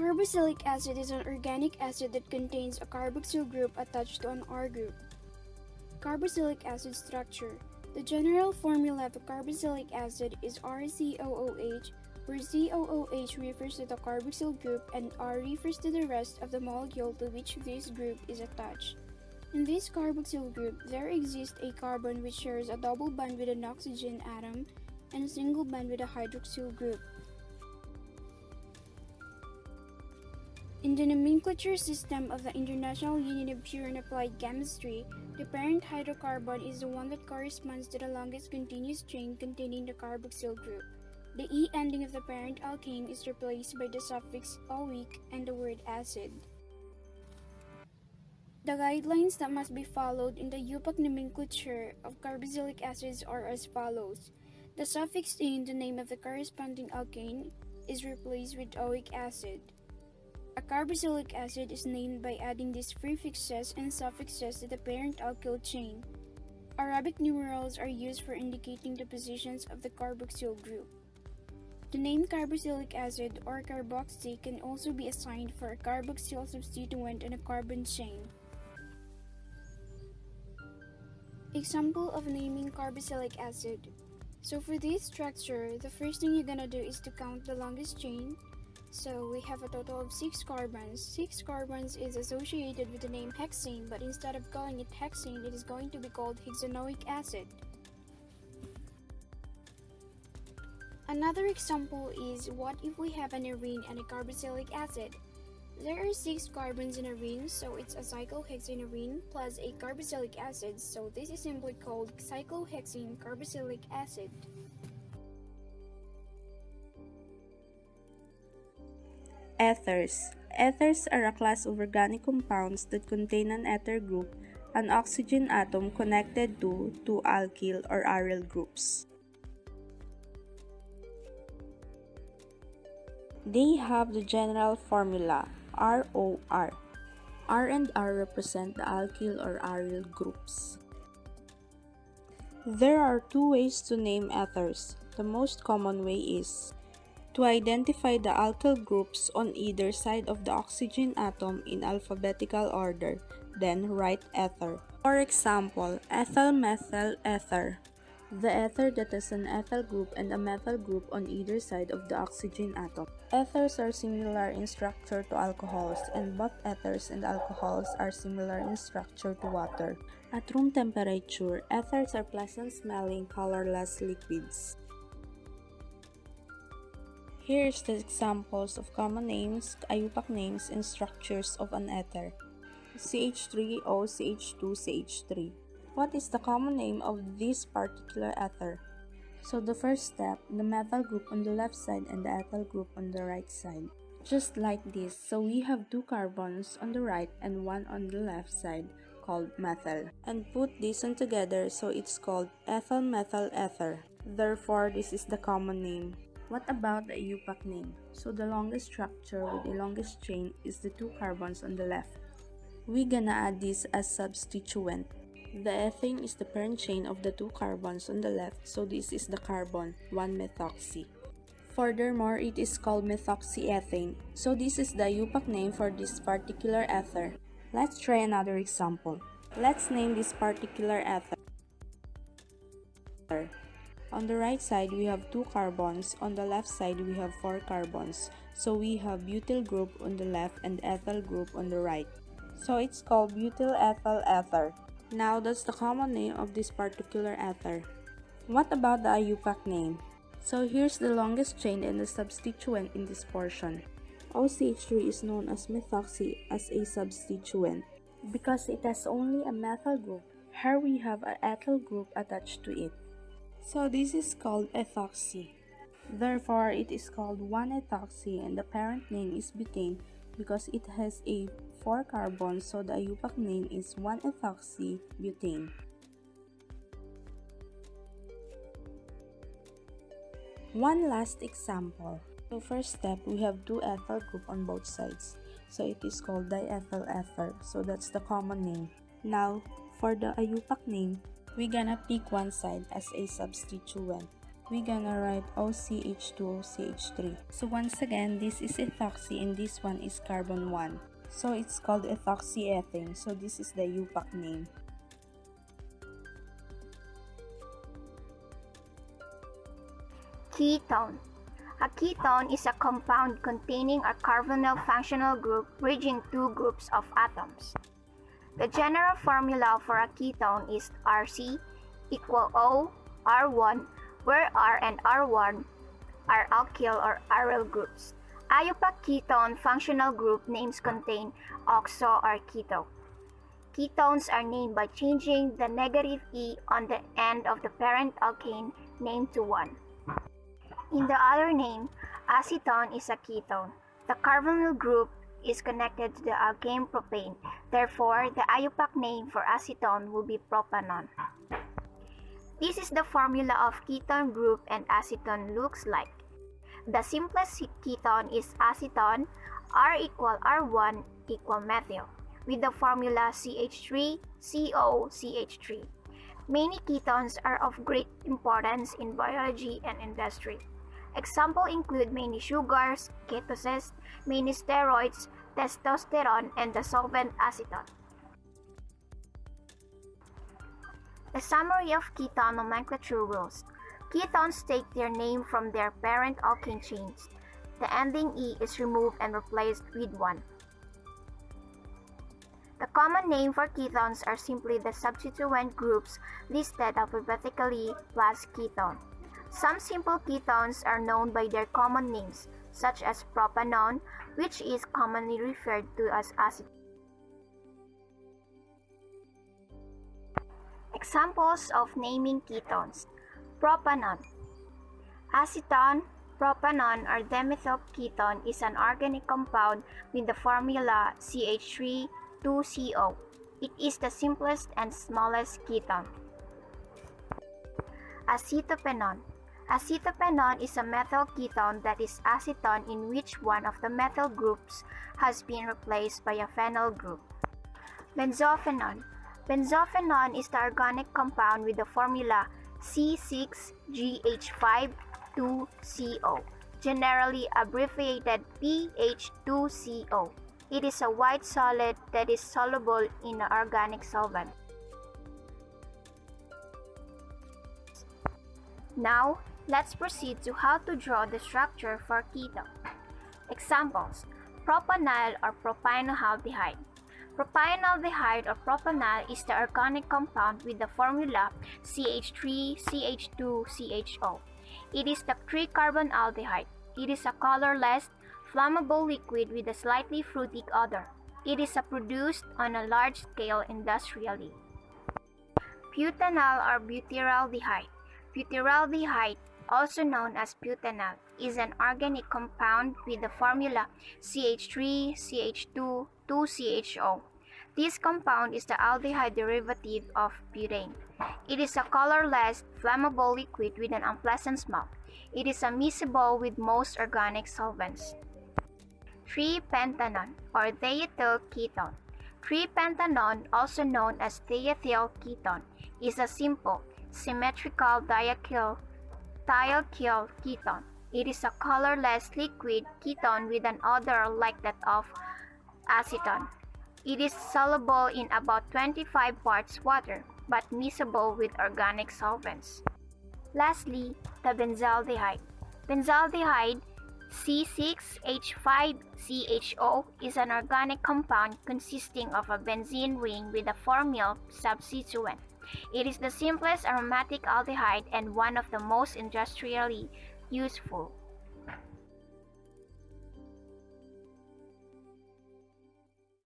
Carboxylic acid is an organic acid that contains a carboxyl group attached to an R group. Carboxylic acid structure. The general formula of a carboxylic acid is RCOOH, where COOH refers to the carboxyl group and R refers to the rest of the molecule to which this group is attached. In this carboxyl group, there exists a carbon which shares a double bond with an oxygen atom and a single bond with a hydroxyl group. In the nomenclature system of the International Union of Pure and Applied Chemistry, the parent hydrocarbon is the one that corresponds to the longest continuous chain containing the carboxyl group. The E ending of the parent alkane is replaced by the suffix -oic and the word acid. The guidelines that must be followed in the UPAC nomenclature of carboxylic acids are as follows. The suffix "-e" in the name of the corresponding alkane is replaced with oic acid. A carboxylic acid is named by adding these prefixes and suffixes to the parent alkyl chain. Arabic numerals are used for indicating the positions of the carboxyl group. The name carboxylic acid or carboxy can also be assigned for a carboxyl substituent in a carbon chain. Example of naming carboxylic acid. So for this structure, the first thing you're gonna do is to count the longest chain. So we have a total of 6 carbons. 6 carbons is associated with the name hexane, but instead of calling it hexane, it is going to be called hexanoic acid. Another example is, what if we have an arene and a carboxylic acid? There are 6 carbons in arene, so it's a cyclohexanearene plus a carboxylic acid, so this is simply called cyclohexane carboxylic acid. Ethers. Ethers are a class of organic compounds that contain an ether group, an oxygen atom connected to two alkyl or aryl groups. They have the general formula ROR. R and R represent the alkyl or aryl groups. There are 2 ways to name ethers. The most common way is to identify the alkyl groups on either side of the oxygen atom in alphabetical order, then write ether. For example, ethyl-methyl ether, the ether that has an ethyl group and a methyl group on either side of the oxygen atom. Ethers are similar in structure to alcohols, and both ethers and alcohols are similar in structure to water. At room temperature, ethers are pleasant-smelling, colorless liquids. Here's the examples of common names, IUPAC names, and structures of an ether. CH3O, CH2, CH3. What is the common name of this particular ether? So the first step, the methyl group on the left side and the ethyl group on the right side. Just like this, so we have 2 carbons on the right and 1 on the left side called methyl. And put this on together, so it's called ethyl-methyl ether. Therefore, this is the common name. What about the IUPAC name? So the longest structure with the longest chain is the 2 carbons on the left. We're gonna add this as substituent. The ethane is the parent chain of the 2 carbons on the left, so this is the carbon, 1-methoxy. Furthermore, it is called methoxyethane, so this is the IUPAC name for this particular ether. Let's try another example. Let's name this particular ether. On the right side, we have 2 carbons. On the left side, we have 4 carbons. So we have butyl group on the left and ethyl group on the right. So it's called butyl ethyl ether. Now that's the common name of this particular ether. What about the IUPAC name? So here's the longest chain and the substituent in this portion. OCH3 is known as methoxy as a substituent because it has only a methyl group. Here we have an ethyl group attached to it. So this is called ethoxy. Therefore, it is called 1-ethoxy and the parent name is butane because it has a 4 carbons, so the IUPAC name is 1-ethoxy butane. One last example. So first step, we have 2 ethyl group on both sides. So it is called diethyl ether. So that's the common name. Now, for the IUPAC name, we're gonna pick one side as a substituent. we're gonna write OCH2CH3. So once again, this is ethoxy and this one is carbon 1. So it's called ethoxyethane. So this is the UPAC name. Ketone. A ketone is a compound containing a carbonyl functional group bridging two groups of atoms. The general formula for a ketone is Rc equal O R1, where R and R1 are alkyl or aryl groups. IUPAC ketone functional group names contain oxo or keto. Ketones are named by changing the negative E on the end of the parent alkane name to 1. In the other name, acetone is a ketone. The carbonyl group is connected to the alkane propane. Therefore, the IUPAC name for acetone will be propanone. This is the formula of ketone group and acetone looks like. The simplest ketone is acetone, R equal R1 equal methyl, with the formula CH3COCH3. Many ketones are of great importance in biology and industry. Examples include many sugars, ketones, many steroids, testosterone, and the solvent acetone. The summary of ketone nomenclature rules. Ketones take their name from their parent alkane chains. The ending E is removed and replaced with 1. The common name for ketones are simply the substituent groups listed alphabetically plus ketone. Some simple ketones are known by their common names, such as propanone, which is commonly referred to as acetone. Examples of naming ketones. Propanone. Acetone, propanone, or dimethyl ketone is an organic compound with the formula CH3,2CO. It is the simplest and smallest ketone. Acetopenone. Acetopenone is a methyl ketone that is acetone in which one of the methyl groups has been replaced by a phenyl group. Benzophenone. Benzophenone is the organic compound with the formula C6GH5,2CO, generally abbreviated PH2CO. It is a white solid that is soluble in an organic solvent. Now, let's proceed to how to draw the structure for ketone. Examples: propanyl or propanoaldehyde. Propanoaldehyde or propanyl is the organic compound with the formula CH3CH2CHO. It is the 3-carbon aldehyde. It is a colorless, flammable liquid with a slightly fruity odor. It is produced on a large scale industrially. Butanal or butyraldehyde. Butyraldehyde, also known as butanal, is an organic compound with the formula CH3CH2,2CHO. This compound is the aldehyde derivative of butane. It is a colorless, flammable liquid with an unpleasant smell. It is miscible with most organic solvents. 3-pentanone or diethyl ketone. 3-pentanone, also known as diethyl ketone, is a simple, symmetrical dialkyl ketone. It is a colorless liquid ketone with an odor like that of acetone. It is soluble in about 25 parts water, but miscible with organic solvents. Lastly, the benzaldehyde. Benzaldehyde, C6H5CHO, is an organic compound consisting of a benzene ring with a formyl substituent. It is the simplest aromatic aldehyde and one of the most industrially useful.